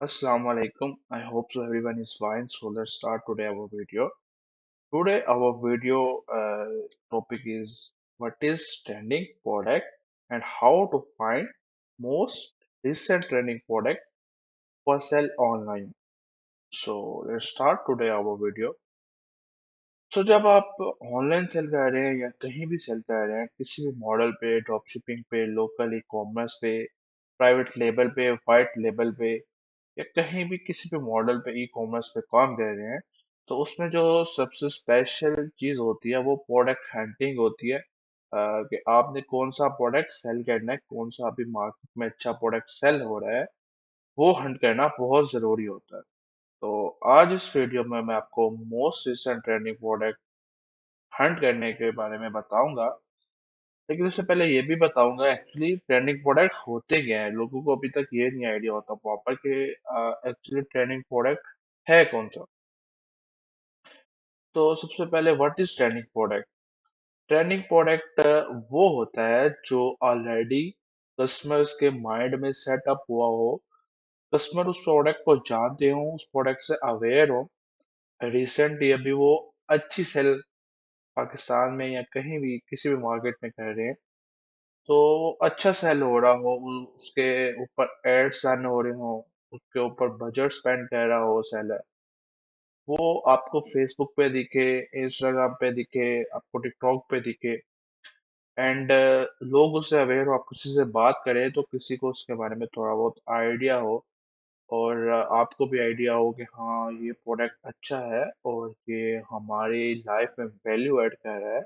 Assalamu alaikum. I hope so everyone is fine. So let's start today our video. Today our video topic is what is trending product and how to find most recent trending product for sell online. So let's start today our video. तो जब आप online sale कर रहे हैं या कहीं भी cell कर रहे हैं किसी भी मॉडल पे ड्रॉप शिपिंग पे लोकल ई कॉमर्स पे प्राइवेट लेबल पे वाइट लेबल पे या कहीं भी किसी भी मॉडल पे ई कॉमर्स पे काम कर रहे हैं तो उसमें जो सबसे स्पेशल चीज़ होती है वो प्रोडक्ट हंटिंग होती है कि आपने कौन सा प्रोडक्ट सेल करना है कौन सा अभी मार्केट में अच्छा प्रोडक्ट सेल हो रहा है वो हंट करना बहुत ज़रूरी होता है। तो आज इस वीडियो में मैं आपको most recent trending product Hunt करने के बारे में बताऊंगा। लेकिन उससे पहले ये भी बताऊंगा एक्चुअली ट्रेंडिंग प्रोडक्ट होते क्या है। लोगों को अभी तक ये नहीं आइडिया होता प्रॉपर कि एक्चुअली ट्रेंडिंग प्रोडक्ट है कौन सा। तो सबसे पहले what is trending product. Trending product वो होता है जो ऑलरेडी कस्टमर्स के माइंड में सेटअप हुआ हो, कस्टमर उस प्रोडक्ट को जानते हो, उस प्रोडक्ट से अवेयर हो, रिसेंटली अभी वो अच्छी सेल पाकिस्तान में या कहीं भी किसी भी मार्केट में कर रहे हैं तो अच्छा सेल हो रहा हो, उसके ऊपर एड्स रन हो रहे हो, उसके ऊपर बजट स्पेंड कर रहा हो सेलर, वो आपको फेसबुक पे दिखे, इंस्टाग्राम पे दिखे, आपको टिकटॉक पे दिखे एंड लोग उससे अवेयर हो, आप किसी से बात करें तो किसी को उसके बारे में थोड़ा बहुत आइडिया हो और आपको भी आइडिया हो कि हाँ ये प्रोडक्ट अच्छा है और ये हमारी लाइफ में वैल्यू ऐड कर रहा है,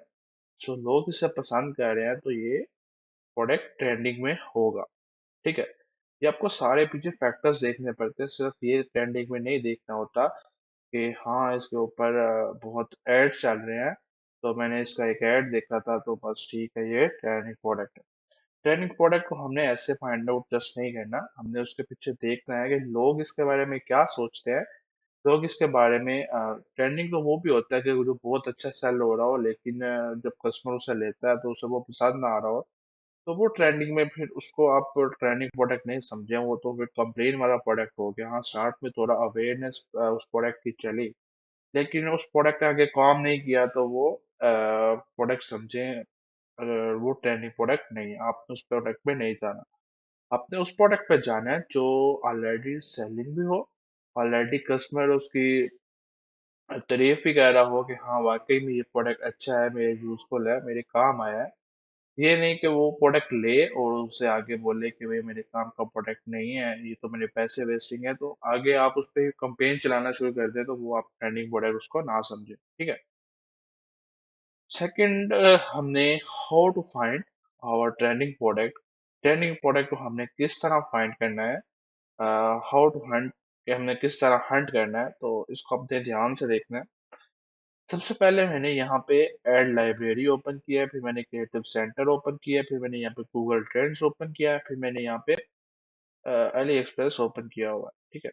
सो लोग इसे पसंद कर रहे हैं तो ये प्रोडक्ट ट्रेंडिंग में होगा। ठीक है। ये आपको सारे पीछे फैक्टर्स देखने पड़ते हैं, सिर्फ ये ट्रेंडिंग में नहीं देखना होता कि हाँ इसके ऊपर बहुत एड चल रहे हैं तो मैंने इसका एक ऐड देखा था तो बस ठीक है ये ट्रेंडिंग प्रोडक्ट है। ट्रेंडिंग प्रोडक्ट को हमने ऐसे फाइंड आउट जस्ट नहीं करना, हमने उसके पीछे देखना है कि लोग इसके बारे में क्या सोचते हैं। लोग इसके बारे में ट्रेंडिंग तो वो भी होता है कि जो बहुत अच्छा सेल हो रहा हो लेकिन जब कस्टमर उसे लेता है तो उसे वो पसंद ना आ रहा हो तो वो ट्रेंडिंग में फिर उसको आप ट्रेंडिंग प्रोडक्ट नहीं समझे, वो तो फिर कंप्लेन वाला प्रोडक्ट हो गया। हाँ स्टार्ट में थोड़ा अवेयरनेस उस प्रोडक्ट की चली लेकिन उस प्रोडक्ट ने आगे काम नहीं किया तो वो प्रोडक्ट समझे वो ट्रेंडिंग प्रोडक्ट नहीं है, आपने उस प्रोडक्ट पे नहीं जाना। आपने उस प्रोडक्ट पे जाना है जो ऑलरेडी सेलिंग भी हो, ऑलरेडी कस्टमर उसकी तारीफ भी कर रहा हो कि हाँ वाकई में ये प्रोडक्ट अच्छा है, मेरे यूजफुल है, मेरे काम आया है। ये नहीं कि वो प्रोडक्ट ले और उससे आगे बोले कि भाई मेरे काम का प्रोडक्ट नहीं है, ये तो मेरे पैसे वेस्टिंग है, तो आगे आप उस पर कंपेन चलाना शुरू कर दे तो वो आप ट्रेंडिंग प्रोडक्ट उसको ना समझे। ठीक है। सेकंड, हमने how to find our trending product. Trending product को हमने किस तरह फाइंड करना है, हाउ टू हंट, कि हमने किस तरह हंट करना है, तो इसको अपने ध्यान से देखना है। सबसे पहले मैंने यहाँ पे एड लाइब्रेरी ओपन किया है, फिर मैंने क्रिएटिव सेंटर ओपन किया है, फिर मैंने यहाँ पे गूगल ट्रेंड्स ओपन किया है, फिर मैंने यहाँ पे अली एक्सप्रेस ओपन किया हुआ है। ठीक है।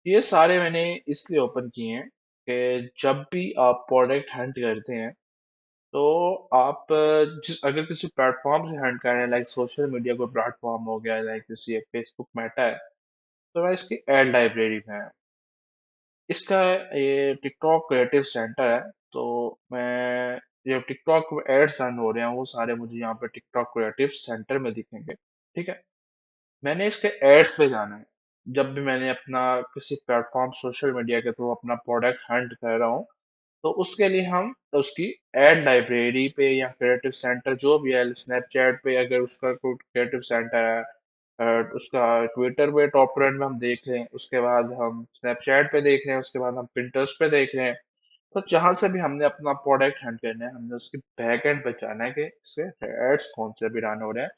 ये सारे मैंने इसलिए ओपन किए हैं कि जब भी आप प्रोडक्ट हंट करते हैं तो आप अगर किसी प्लेटफॉर्म से हंट कर रहे हैं, लाइक सोशल मीडिया कोई प्लेटफॉर्म हो गया, लाइक किसी फेसबुक मेटा है, तो मैं इसकी एड लाइब्रेरी में है। इसका ये टिकटॉक क्रिएटिव सेंटर है, तो मैं जो टिकटॉक में एड्स रन हो रहे हैं वो सारे मुझे यहाँ पे टिकटॉक क्रिएटिव सेंटर में दिखेंगे। ठीक है। मैंने इसके एड्स पे जाना है। जब भी मैंने अपना किसी प्लेटफॉर्म सोशल मीडिया के थ्रू अपना प्रोडक्ट हंट कर रहा हूँ तो उसके लिए हम उसकी एड लाइब्रेरी पे या क्रिएटिव सेंटर जो भी है, स्नैपचैट पे अगर उसका कोई क्रिएटिव सेंटर है, उसका ट्विटर पे टॉप ट्रेंड में हम देख लें, उसके बाद हम स्नैपचैट पे देख रहे हैं, उसके बाद हम पिंटरेस्ट पे देख रहे हैं, तो जहां से भी हमने अपना प्रोडक्ट हंट करना है हमने उसकी बैक एंड पे जाना है कि इसके एड्स कौन से भी रन हो रहे हैं,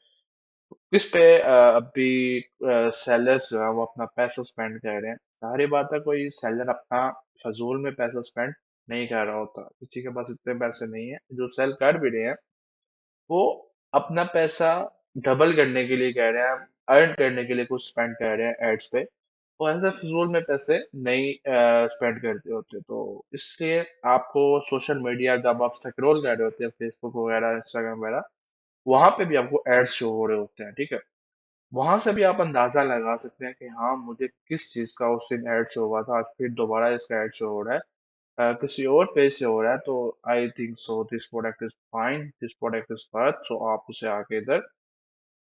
किस पे अभी सेलर्स जो है वो अपना पैसा स्पेंड कर रहे हैं। सारी बात है, कोई सेलर अपना फजूल में पैसा स्पेंड नहीं कर रहा होता, किसी के पास इतने पैसे नहीं है, जो सेल कर भी रहे हैं वो अपना पैसा डबल करने के लिए कह रहे हैं, अर्न करने के लिए कुछ स्पेंड कर रहे हैं एड्स पे, वो ऐसे फजूल में पैसे नहीं स्पेंड करते होते। तो इसलिए आपको सोशल मीडिया जब आप स्क्रॉल कर रहे होते हैं फेसबुक वगैरह इंस्टाग्राम वगैरह, वहां पे भी आपको एड्स शो हो रहे होते हैं। ठीक है। वहां से भी आप अंदाजा लगा सकते हैं कि हाँ मुझे किस चीज का उस दिन ऐड शो हुआ था, आज फिर दोबारा इसका ऐड शो हो रहा है, किसी और पेज से हो रहा है, तो I think so this product is fine, this product is worth, so आप उसे आके इधर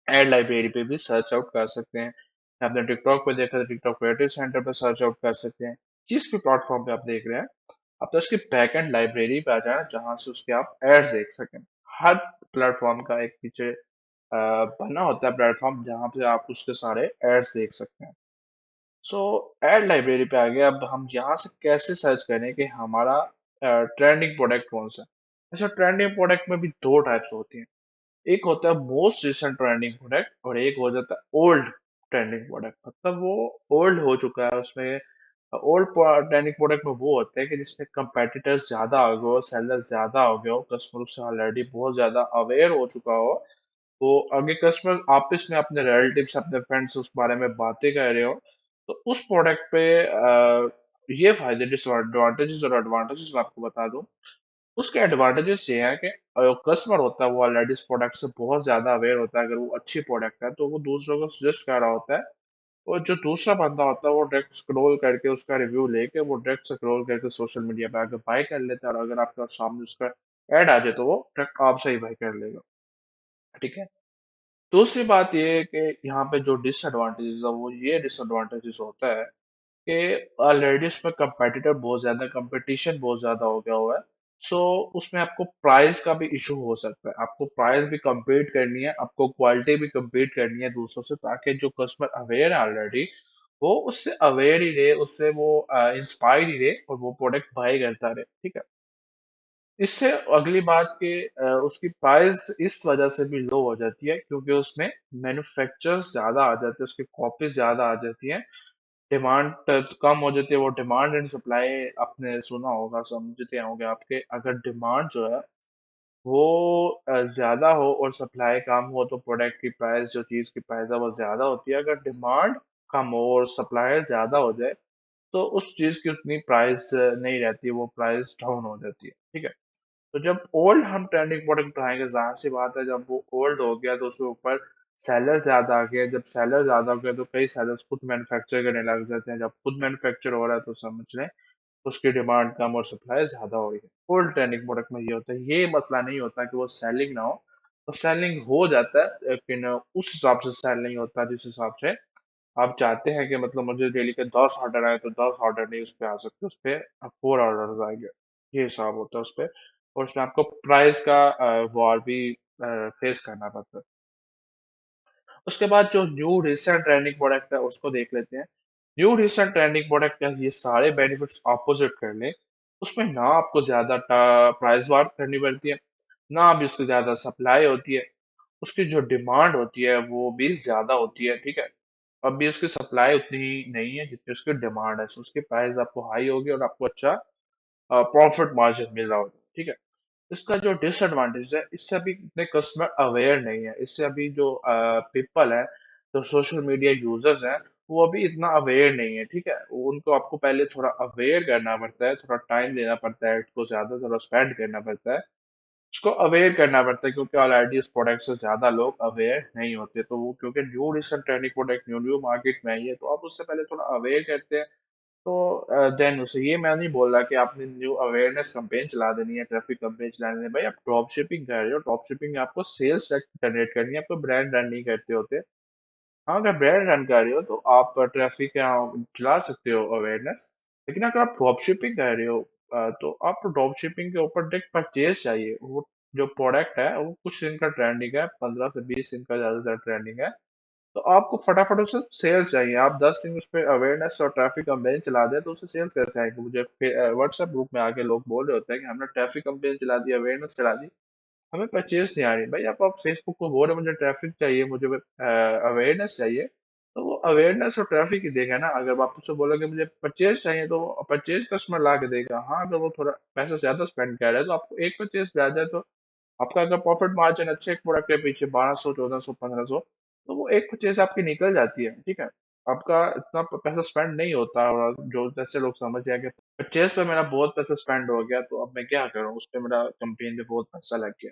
एड लाइब्रेरी पे भी सर्च आउट कर सकते हैं। आपने टिकटॉक पे देखा तो टिकटॉक क्रिएटिव सेंटर पे सर्च आउट कर सकते हैं। जिस भी प्लेटफॉर्म पे आप देख रहे हैं, आप तो उसकी बैकएंड लाइब्रेरी पे आ जाए जहां से उसके आप एड्स देख सकें। हर प्लेटफॉर्म का एक पीछे बना होता है प्लेटफॉर्म जहां पे आप उसके सारे एड्स देख सकते हैं। सो एड लाइब्रेरी पे आ गए, अब हम यहाँ से कैसे सर्च करें कि हमारा ट्रेंडिंग प्रोडक्ट कौन सा है। अच्छा, ट्रेंडिंग प्रोडक्ट में भी दो टाइप्स होती हैं। एक होता है मोस्ट रिसेंट ट्रेंडिंग प्रोडक्ट और एक हो जाता है ओल्ड ट्रेंडिंग प्रोडक्ट, मतलब वो ओल्ड हो चुका है। उसमें ओल्ड ट्रेंडिंग प्रोडक्ट में वो होता है कि जिसमें कंपेटिटर्स ज्यादा आ गए हो, सेलर ज्यादा हो गए हो, कस्टमर उससे ऑलरेडी बहुत ज्यादा अवेयर हो चुका हो, तो आगे कस्टमर आपस में अपने रिलेटिव्स अपने फ्रेंड्स उस बारे में बातें कर रहे हो, तो उस प्रोडक्ट पे ये फायदे डिसएडवांटेजेस और एडवांटेजेस मैं आपको बता दूं। उसके एडवांटेजेस ये हैं कि कस्टमर होता है वो ऑलरेडी इस प्रोडक्ट से बहुत ज्यादा अवेयर होता है। अगर वो अच्छी प्रोडक्ट है तो वो दूसरों को सजेस्ट कर रहा होता है, और जो दूसरा बंदा होता है वो डायरेक्ट स्क्रॉल करके उसका रिव्यू लेके वो डायरेक्ट स्क्रॉल करके सोशल मीडिया पे आके बाय कर लेता है, और अगर आपके सामने उसका ऐड आ जाए तो वो डायरेक्ट आपसे ही बाय कर लेगा। ठीक है। दूसरी बात ये है कि यहाँ पे जो डिसएडवांटेजेस है वो ये डिसएडवांटेजेस होता है कि ऑलरेडी उसमें कंपेटिटर बहुत ज्यादा, कंपटीशन बहुत ज्यादा हो गया हुआ है। सो उसमें आपको प्राइस का भी इशू हो सकता है, आपको प्राइस भी compete करनी है, आपको क्वालिटी भी compete करनी है दूसरों से, ताकि जो कस्टमर अवेयर है ऑलरेडी वो उससे अवेयर ही रहे, उससे वो इंस्पायर ही रहे और वो प्रोडक्ट बाय करता रहे। ठीक है। इससे अगली बात कि उसकी प्राइस इस वजह से भी लो हो जाती है क्योंकि उसमें मैन्युफैक्चरर्स ज्यादा आ जाते हैं, उसकी कॉपीज ज्यादा आ जाती हैं, डिमांड कम हो जाती है। वो डिमांड एंड सप्लाई आपने सुना होगा, समझते होंगे आपके, अगर डिमांड जो है वो ज्यादा हो और सप्लाई कम हो तो प्रोडक्ट की प्राइस, जो चीज की प्राइस है वो ज्यादा होती है। अगर डिमांड कम हो और सप्लाई ज्यादा हो जाए तो उस चीज की उतनी प्राइस नहीं रहती, वो प्राइस डाउन हो जाती है। ठीक है। तो जब ओल्ड हम ट्रेंडिंग प्रोडक्ट उठाएंगे, जाहिर सी बात है जब वो ओल्ड हो गया तो उसके ऊपर सेलर ज्यादा आ गए, जब सेलर ज्यादा हो गए तो कई सेलर्स खुद मैन्युफैक्चर करने लग जाते हैं, जब खुद मैन्युफैक्चर हो रहा है तो समझ लें उसकी डिमांड कम और सप्लाई ज्यादा हो रही है। ओल्ड ट्रेंडिंग प्रोडक्ट में ये होता है, ये मसला नहीं होता कि वो सेलिंग ना हो, तो सेलिंग हो जाता है लेकिन उस हिसाब से सेल नहीं होता जिस हिसाब से आप चाहते हैं कि मतलब मुझे डेली के 10 ऑर्डर आए तो 10 ऑर्डर नहीं उस पे आ सकते, उस पे 4 ऑर्डर आएंगे, ये हिसाब होता है उस पे। और उसमें आपको प्राइस का वॉर भी फेस करना पड़ता है। उसके बाद जो न्यू रिसेंट ट्रेंडिंग प्रोडक्ट है उसको देख लेते हैं। न्यू रिसेंट ट्रेंडिंग प्रोडक्ट का ये सारे बेनिफिट्स ऑपोजिट कर लें, उसमें ना आपको ज्यादा प्राइस वार करनी पड़ती है, ना भी उसकी ज्यादा सप्लाई होती है, उसकी जो डिमांड होती है वो भी ज्यादा होती है। ठीक है। अब भी उसकी सप्लाई उतनी ही नहीं है जितनी उसकी डिमांड है, so उसकी प्राइस आपको हाई होगी और आपको अच्छा प्रॉफिट मार्जिन मिल रहा होगा। ठीक है। इसका जो डिसएडवांटेज है, इससे अभी इतने कस्टमर अवेयर नहीं है, इससे अभी जो पीपल है, जो सोशल मीडिया यूजर्स हैं, वो अभी इतना अवेयर नहीं है। ठीक है। उनको आपको पहले थोड़ा अवेयर करना पड़ता है, थोड़ा टाइम देना पड़ता है, उसको ज्यादा थोड़ा स्पेंड करना पड़ता है, उसको अवेयर करना पड़ता है, क्योंकि ऑलरेडी उस प्रोडक्ट से ज्यादा लोग अवेयर नहीं होते। तो वो क्योंकि new recent trending product new new market में आई है तो आप उससे पहले थोड़ा अवेयर करते हैं। तो देन उसे ये मैं नहीं बोल रहा कि आपने न्यू अवेयरनेस कैंपेन चला देनी है, ट्रैफिक कैंपेन चलानी है। भाई आप ड्रॉप शिपिंग कर रहे हो, ड्रॉप शिपिंग में आपको सेल्स जनरेट करनी है, आपको ब्रांड रन नहीं करते होते। हाँ, अगर ब्रांड रन कर रहे हो तो आप ट्रैफिक चला सकते हो अवेयरनेस, लेकिन अगर आप ड्रॉप शिपिंग कर रहे हो तो आपको ड्रॉप शिपिंग के ऊपर डायरेक्ट परचेज चाहिए। वो जो प्रोडक्ट है वो कुछ दिन का ट्रेंडिंग है, 15 से 20 दिन का ज्यादातर ट्रेंडिंग है, तो आपको फटाफट उससे सेल्स चाहिए। आप 10 दिन उस पर अवेयरनेस और ट्रैफिक कैंपेन चला दें तो उससे सेल्स कैसे आएंगे। मुझे व्हाट्सएप ग्रुप में आके लोग बोल रहे होते हैं कि हमने ट्रैफिक कैंपेन चला दी, अवेयरनेस चला दी, हमें परचेज नहीं आ रही। भाई आप फेसबुक को बोल रहे हो मुझे ट्रैफिक चाहिए, मुझे अवेयरनेस चाहिए, तो वो अवेयरनेस और ट्रैफिक ही देगा ना। अगर आप उससे बोलोगे मुझे परचेज चाहिए तो परचेज कस्टमर ला के देगा। हाँ, अगर वो थोड़ा पैसा ज्यादा स्पेंड कर रहा है तो आपको एक परचेज पे आ जाए तो आपका अगर प्रॉफिट मार्जिन अच्छे एक प्रोडक्ट के पीछे 1200 1400 1500, तो वो एक परचेज आपकी निकल जाती है। ठीक है। आपका इतना पैसा स्पेंड नहीं होता, और जो जैसे लोग समझ जाए कि परचेज पे मेरा बहुत पैसा स्पेंड हो गया तो अब मैं क्या करूँ, उस पे मेरा कंपेन पे बहुत पैसा लग गया।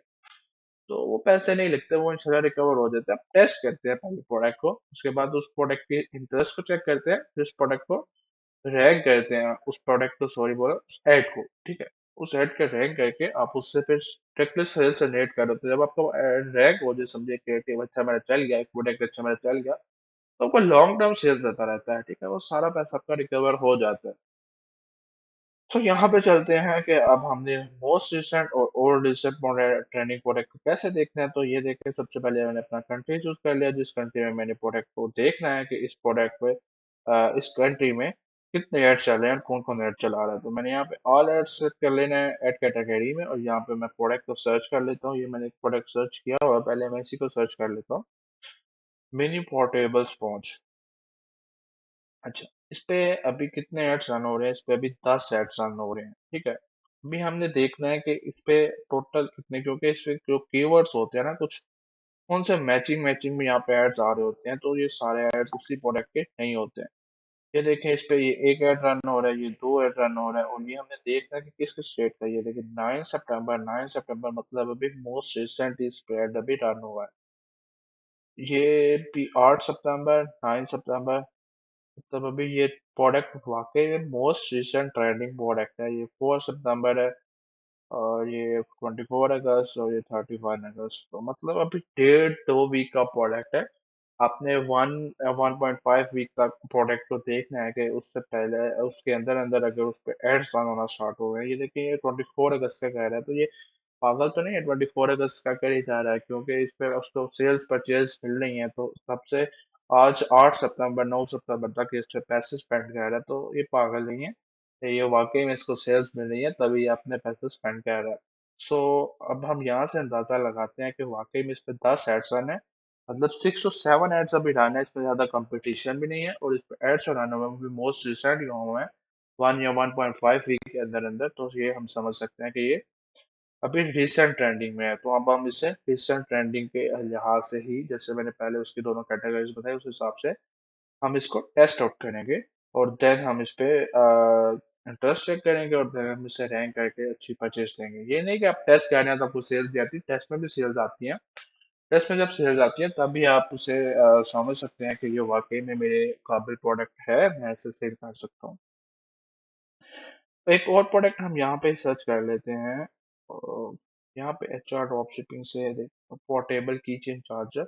तो वो पैसे नहीं लगते, वो इंशाल्लाह रिकवर हो जाते हैं। आप टेस्ट करते हैं पहले प्रोडक्ट को, उसके बाद उस प्रोडक्ट के इंटरेस्ट को चेक करते हैं, फिर उस प्रोडक्ट को रैंक करते हैं, उस प्रोडक्ट को, सॉरी बोला, उस एड को, ठीक है। उस एड के रैंक करके आप उससे फिर डायरेक्टली सेल्स जनरेट कर देते हैं। जब आपका रैंक हो जाए, समझिए क्रिएटिव अच्छा मेरा चल गया, एक प्रोडक्ट अच्छा मेरा चल गया, तो आपका लॉन्ग टर्म सेल्स रहता रहता है, ठीक है, वो सारा पैसा आपका रिकवर हो जाता है। तो यहाँ पे चलते हैं कि अब हमने मोस्ट रिसेंट और ओल्ड रिसेंट ट्रेंडिंग प्रोडक्ट को कैसे देखना है। तो ये देखें, सबसे पहले मैंने अपना कंट्री चूज कर लिया, जिस कंट्री में मैंने प्रोडक्ट को देखना है कि इस प्रोडक्ट पे इस कंट्री में कितने ऐड चल रहे हैं, कौन कौन ऐड चला रहा है। तो मैंने यहाँ पे ऑल एड सेलेक्ट कर लेना है ऐड कैटेगरी में, और यहाँ पे मैं प्रोडक्ट को सर्च कर लेता हूँ। ये मैंने एक प्रोडक्ट सर्च किया हुआ है, पहले मैं इसी को सर्च कर लेता हूँ, मिनी पोर्टेबल स्पॉन्ज। अच्छा, इस पे अभी कितने एड्स रन हो रहे हैं? इस पे अभी 10 एड्स रन हो रहे हैं, ठीक है। अभी हमने देखना है कि इस पे टोटल कितने, क्योंकि इस पे जो कीवर्ड्स होते हैं ना कुछ, कौन से मैचिंग मैचिंग में यहाँ पे एड्स आ रहे होते हैं, तो ये सारे एड्स उसी प्रोडक्ट के नहीं होते हैं। ये देखें, इस पे ये एक एड रन हो रहा है, ये दो एड रन हो रहा है, और ये हमने देखना है कि किस किस डेट का। ये देखिए 9 सितंबर, 9 सितंबर, मतलब अभी मोस्ट रिसेंट इस पे एड अभी रन हुआ है। ये भी 8 सितंबर, 9 सितंबर, मतलब अभी ये प्रोडक्ट वाकई में मोस्ट रिसेंट ट्रेंडिंग प्रोडक्ट है। ये 4 सितंबर है, और ये 24 अगस्त, और ये 31 अगस्त, तो मतलब अभी 1.5 2 वीक का प्रोडक्ट है। आपने 1.5 वीक तक प्रोडक्ट को देखना है कि उससे पहले उसके अंदर अंदर अगर उस पर एड्स रन होना स्टार्ट हो गए। ये देखिए, ये 24 अगस्त का कह रहा है, तो ये पागल तो नहीं है, 24 अगस्त का कर ही जा रहा है, क्योंकि इस पे उसको सेल्स परचेज मिल रही है, तो सबसे आज 8 सितंबर, 9 सितंबर तक इस पे पैसे स्पेंड कर रहा है, तो ये पागल नहीं है, ये वाकई में इसको सेल्स मिल रही है, तभी ये अपने पैसे स्पेंड कर रहा है। सो अब हम यहाँ से अंदाजा लगाते हैं कि वाकई में इस पे 10 एड्स रन है, मतलब 6 to 7 एड्स अभी रन है, इसमें ज्यादा कंपटीशन भी नहीं है, और इस पे एड्स रन हुए हैं, भी मोस्ट रिसेंट हुए हैं 1 या 1.5 वीक के अंदर अंदर, तो ये हम समझ सकते हैं कि ये अभी रिसेंट ट्रेंडिंग में है। तो अब हम इसे रिसेंट ट्रेंडिंग के लिहाज से ही, जैसे मैंने पहले उसकी दोनों कैटेगरीज बताई, उस हिसाब से हम इसको टेस्ट आउट करेंगे, और देन हम इस पे इंटरेस्ट चेक करेंगे, और देन हम इसे रैंक करके अच्छी परचेज देंगे। ये नहीं कि आप टेस्ट कर रहे हैं तो आपको सेल्स भी आती है, टेस्ट में भी सेल्स आती हैं। टेस्ट में जब सेल्स आती है तभी आप उसे समझ सकते हैं कि ये वाकई में मेरे काबिल प्रोडक्ट है, मैं इसे सेल कर सकता हूँ। एक और प्रोडक्ट हम यहाँ पे सर्च कर लेते हैं, और यहाँ पे HR ड्रॉप शिपिंग से देखो, पोर्टेबल की चेन चार्जर।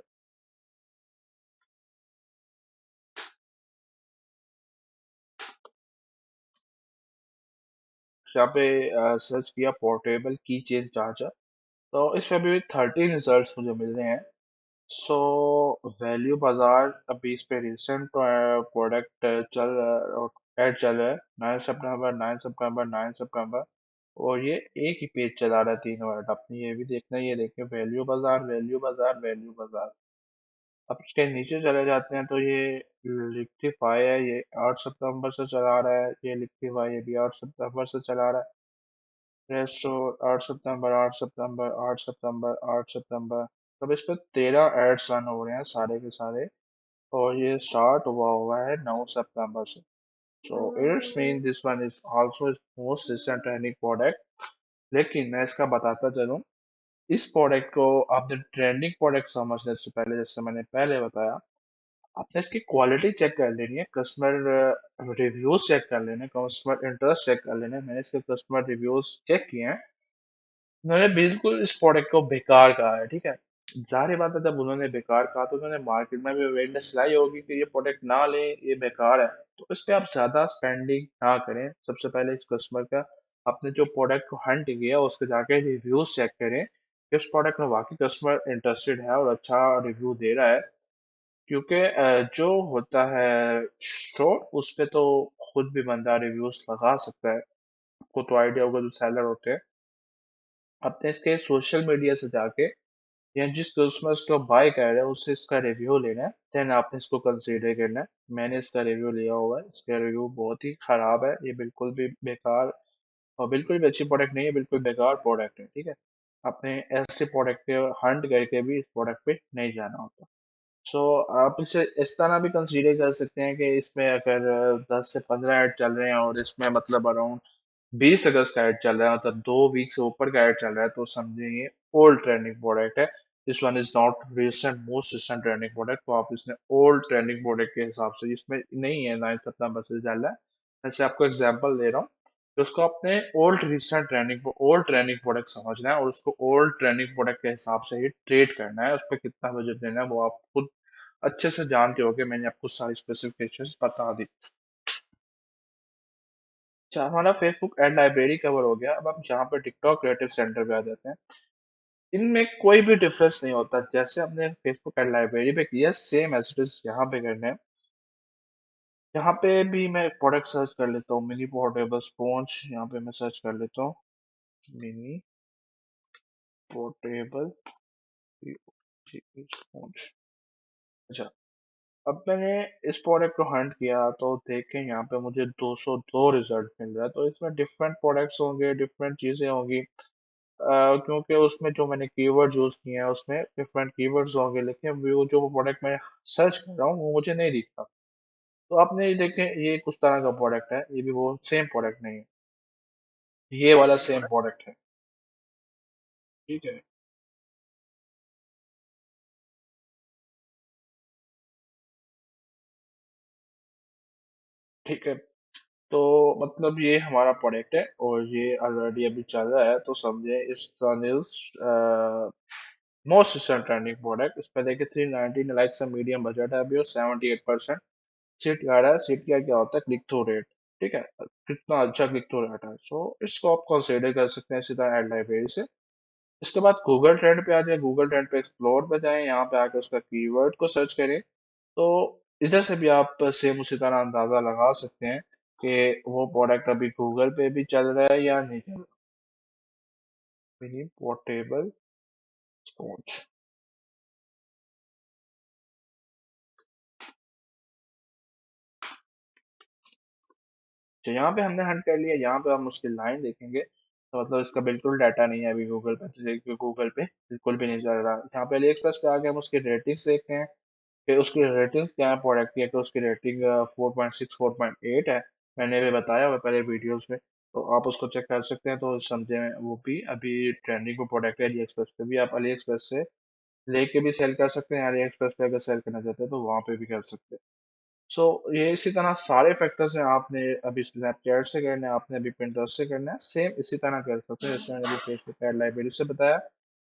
यहाँ पे सर्च किया पोर्टेबल की चेन चार्जर, तो इस पे भी 13 रिजल्ट्स मुझे मिल रहे हैं। सो वैल्यू बाजार, अभी इस पे रिसेंट प्रोडक्ट चल रहा है, और एड चल रहा है 9 सितंबर, 9 सितंबर, 9 सितंबर, और ये एक ही पेज चला रहा है, 3 मिनट। आपने ये भी देखना है, ये देखें, वैल्यू बाजार, वैल्यू बाजार, वैल्यू बाजार। अब इसके नीचे चले जाते हैं तो ये लिक्टिफाई है, ये 8 सितंबर से चला रहा है, ये लिक्टिफाई, ये भी 8 सितंबर से चला रहा है। रेस्टोर 8 सितंबर, 8 सितंबर, 8 सितंबर, 8 सितंबर, तब इस पे 13 एड्स रन हो रहे हैं सारे के सारे, और ये स्टार्ट हुआ हुआ है 9 सितंबर से। So it's mean this one is also its most recent trending product। लेकिन मैं इसका बताता चलूं, इस प्रोडक्ट को आपने ट्रेंडिंग प्रोडक्ट समझने से पहले, जैसे मैंने पहले बताया, आपने इसकी क्वालिटी चेक कर लेनी है, कस्टमर रिव्यूज चेक कर लेने, कस्टमर इंटरेस्ट चेक कर लेने। मैंने इसके कस्टमर रिव्यूज चेक किए हैं, उन्होंने बिल्कुल इस प्रोडक्ट को बेकार कहा है, ठीक है। जाहिर बात है, जब उन्होंने बेकार कहा तो उन्होंने मार्केट में भी अवेयरनेस लाई होगी कि ये प्रोडक्ट ना लें, ये बेकार है। तो इस पे आप ज्यादा स्पेंडिंग ना करें। सबसे पहले इस कस्टमर का, अपने जो प्रोडक्ट को हंट किया उसके जाके रिव्यूज चेक करें कि उस प्रोडक्ट में वाकई कस्टमर इंटरेस्टेड है और अच्छा रिव्यू दे रहा है। क्योंकि जो होता है स्टोर, उस पे तो खुद भी बंदा रिव्यूज लगा सकता है। आपको तो आइडिया होगा, जो सेलर होते हैं, अपने इसके सोशल मीडिया से जाके, या जिस कस्टमर्स को बाय कर रहे हैं उससे इसका रिव्यू लेना है, देन आपने इसको कंसीडर करना है। मैंने इसका रिव्यू लिया हुआ है, इसका रिव्यू बहुत ही खराब है, ये बिल्कुल भी बेकार और बिल्कुल भी अच्छी प्रोडक्ट नहीं है, बिल्कुल बेकार प्रोडक्ट है, ठीक है। आपने ऐसे प्रोडक्ट के हंट करके भी इस प्रोडक्ट पे नहीं जाना होता। सो आप इसे इस तरह भी कंसीडर कर सकते हैं कि इसमें अगर 10 से 15 ऐड चल रहे हैं, और इसमें मतलब अराउंड 20 अगस्त का ऐड चल रहा है, मतलब 2 वीक से ऊपर का ऐड चल रहा है, तो समझे ये ओल्ड ट्रेंडिंग प्रोडक्ट है। This one is not recent, most recent trending product, तो आप इसने ओल्ड ट्रेंडिंग प्रोडक्ट के हिसाब से, इसमें नहीं है 9 सितंबर से चल रहा है, ऐसे आपको एग्जाम्पल दे रहा हूँ। तो उसको अपने ओल्ड ट्रेंडिंग प्रोडक्ट समझना है, और उसको ओल्ड ट्रेंडिंग प्रोडक्ट के हिसाब से ही ट्रेड करना है, उस पर कितना बजट देना है वो आप खुद अच्छे से जानते हो, मैंने आपको सारी स्पेसिफिकेशंस बता दी। अच्छा, हमारा फेसबुक एड लाइब्रेरी कवर हो गया। अब हम जहाँ पे टिकटॉक क्रिएटिव सेंटर पे आ जाते हैं, इनमें कोई भी डिफरेंस नहीं होता। जैसे हमने फेसबुक एड लाइब्रेरी पे किया, सेम एज इट इज यहाँ पे करना है। यहाँ पे भी मैं एक प्रोडक्ट सर्च कर लेता हूँ, मिनी पोर्टेबल स्पॉन्ज, यहाँ पे मैं सर्च कर लेता हूँ, मिनी पोर्टेबल स्पॉन्ज। अच्छा, अब मैंने इस प्रोडक्ट को हंट किया तो देखें यहाँ पे मुझे 202 रिजल्ट मिल रहा है। तो इसमें डिफरेंट प्रोडक्ट्स होंगे, डिफरेंट चीजें होंगी, क्योंकि उसमें जो मैंने कीवर्ड यूज किए हैं उसमें डिफरेंट कीवर्ड्स होंगे, लेकिन वो जो प्रोडक्ट मैं सर्च कर रहा हूँ वो मुझे नहीं दिखता। तो आपने ये देखें, ये कुछ तरह का प्रोडक्ट है, ये भी वो सेम प्रोडक्ट नहीं है, ये वाला सेम प्रोडक्ट है। ठीक है। ठीक है, तो मतलब ये हमारा प्रोडक्ट है और ये ऑलरेडी अभी चल रहा है, तो समझे इस news most recent trending product. इसमें देखिए 319 लाइक्स मीडियम बजट है अभी, और 78% सीट आ रहा है। सीट का क्या होता है, क्लिक थ्रू रेट। ठीक है, कितना अच्छा क्लिक थ्रू रेट है, सो इसको आप कंसिडर कर सकते हैं सीधा एड लाइब्रेरी से। इसके बाद गूगल ट्रेंड पे आ जाए, गूगल ट्रेंड पे एक्सप्लोर पे जाएं, यहाँ पे आके उसका कीवर्ड को सर्च करें, तो इधर से भी आप सेम उसी तरह अंदाजा लगा सकते हैं कि वो प्रोडक्ट अभी गूगल पे भी चल रहा है या नहीं चल रहा। Mini portable sponge. तो यहाँ पे हमने हंट कर लिया, यहाँ पे हम उसकी लाइन देखेंगे तो मतलब इसका बिल्कुल डाटा नहीं है अभी गूगल पे, तो देखिए गूगल पे बिल्कुल भी नहीं चल रहा। यहाँ पे अली एक्सप्रेस पे आके हम उसकी रेटिंग्स देखते हैं कि उसकी रेटिंग्स क्या है प्रोडक्ट की, है कि उसकी रेटिंग 4.6 4.8 है। मैंने भी बताया हुआ पहले वीडियोस में, तो आप उसको चेक कर सकते हैं, तो समझे वो भी अभी ट्रेंडिंग को प्रोडक्ट है अली एक्सप्रेस पे भी। आप अली एक्सप्रेस से लेके भी सेल कर सकते हैं, अली एक्सप्रेस पे अगर सेल करना चाहते हैं तो वहाँ पे भी कर सकते हैं। सो ये इसी तरह सारे फैक्टर्स हैं, आपने अभी स्नैपचैट से करना है, आपने अभी पिंटरेस्ट से करना है, सेम इसी तरह कर सकते हैं जैसे मैंने अभी फेसबुक एड लाइब्रेरी से बताया।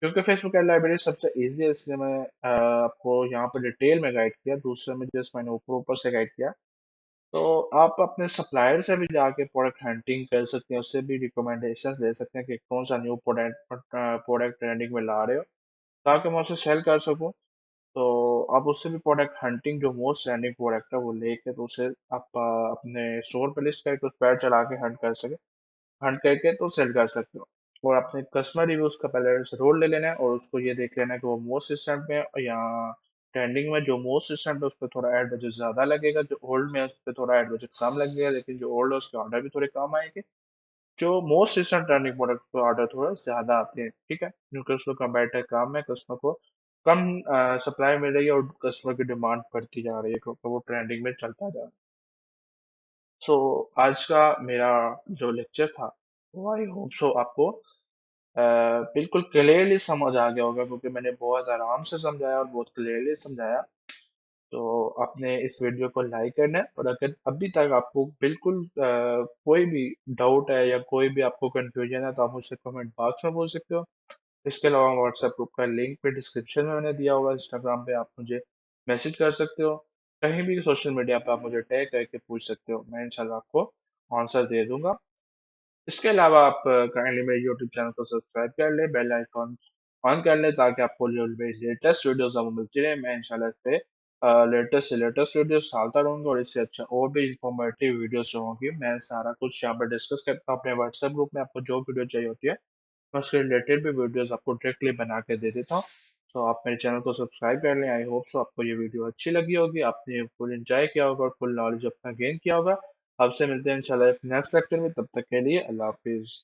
क्योंकि फेसबुक एड लाइब्रेरी सबसे इजी है, इसलिए मैं आपको यहाँ पर डिटेल में गाइड किया, दूसरे में जस्ट मैंने ऊपर ऊपर से गाइड किया। तो आप अपने सप्लायर से भी जाके प्रोडक्ट हंटिंग कर सकते हैं, उससे भी रिकमेंडेशंस ले सकते हैं कि कौन सा न्यू प्रोडक्ट प्रोडक्ट ट्रेंडिंग में ला रहे हो, ताकि मैं उसे सेल कर सकूँ। तो आप उससे भी प्रोडक्ट हंटिंग, जो मोस्ट ट्रेंडिंग प्रोडक्ट है वो लेके, तो उसे आप अपने स्टोर पे लिस्ट करके उस पर चला के हंट कर सके, हंट करके तो सेल कर सकते हो। और अपने कस्टमर रिव्यूज का पहले से रोल ले लेना है, और उसको ये देख लेना है कि वो मोस्ट रिसेंट में या ट्रेंडिंग में, जो मोस्ट रिसेंट है उस पर थोड़ा एड बजट ज्यादा लगेगा, जो ओल्ड में है उस पर थोड़ा एड बजट कम लगेगा, लेकिन जो ओल्ड है उसके ऑर्डर भी थोड़े कम आएंगे। जो मोस्ट रिसेंट रनिंग प्रोडक्ट पे ऑर्डर थोड़ा ज्यादा आते हैं। ठीक है, क्योंकि उसको कंपेटिटिव काम है, कस्टमर को कम सप्लाई मिल रही है और कस्टमर की डिमांड बढ़ती जा रही है, क्योंकि वो ट्रेंडिंग में चलता जा रहा है। सो आज का मेरा जो लेक्चर था वो आई होप सो आपको बिल्कुल क्लियरली समझ आ गया होगा, क्योंकि मैंने बहुत आराम से समझाया और बहुत क्लियरली समझाया। तो आपने इस वीडियो को लाइक करना है, और अगर अभी तक आपको बिल्कुल कोई भी डाउट है या कोई भी आपको कंफ्यूजन है, तो आप मुझसे कमेंट बॉक्स में पूछ सकते हो। इसके अलावा व्हाट्सएप ग्रुप का लिंक पे डिस्क्रिप्शन में मैंने दिया होगा, इंस्टाग्राम पे आप मुझे मैसेज कर सकते हो, कहीं भी सोशल मीडिया पे आप मुझे टैग करके पूछ सकते हो, मैं इंशाल्लाह आपको आंसर दे दूंगा। इसके अलावा आप काइंडली मेरे यूट्यूब चैनल को सब्सक्राइब कर ले, बेल आइकॉन ऑन कर ले, ताकि आपको जो मेरी लेटेस्ट वीडियोस आपको मिलती रहे। मैं इंशाल्लाह इस पे लेटेस्ट से लेटेस्ट वीडियोस डालता रहूंगा, और इससे अच्छा और भी इंफॉर्मेटिव वीडियोस जो होंगी मैं सारा कुछ यहाँ पर डिस्कस करता हूँ अपने व्हाट्सएप ग्रुप में। आपको जो वीडियो चाहिए होती है मैं उसके रिलेटेड भी वीडियोस आपको डायरेक्टली बना के दे देता हूँ। तो आप मेरे चैनल को सब्सक्राइब कर लें। आई होप सो आपको ये वीडियो अच्छी लगी होगी, आपने फुल एंजॉय किया होगा और फुल नॉलेज अपना गेन किया होगा। आपसे मिलते हैं इंशाल्लाह एक नेक्स्ट लेक्चर में, तब तक के लिए अल्लाह हाफिज।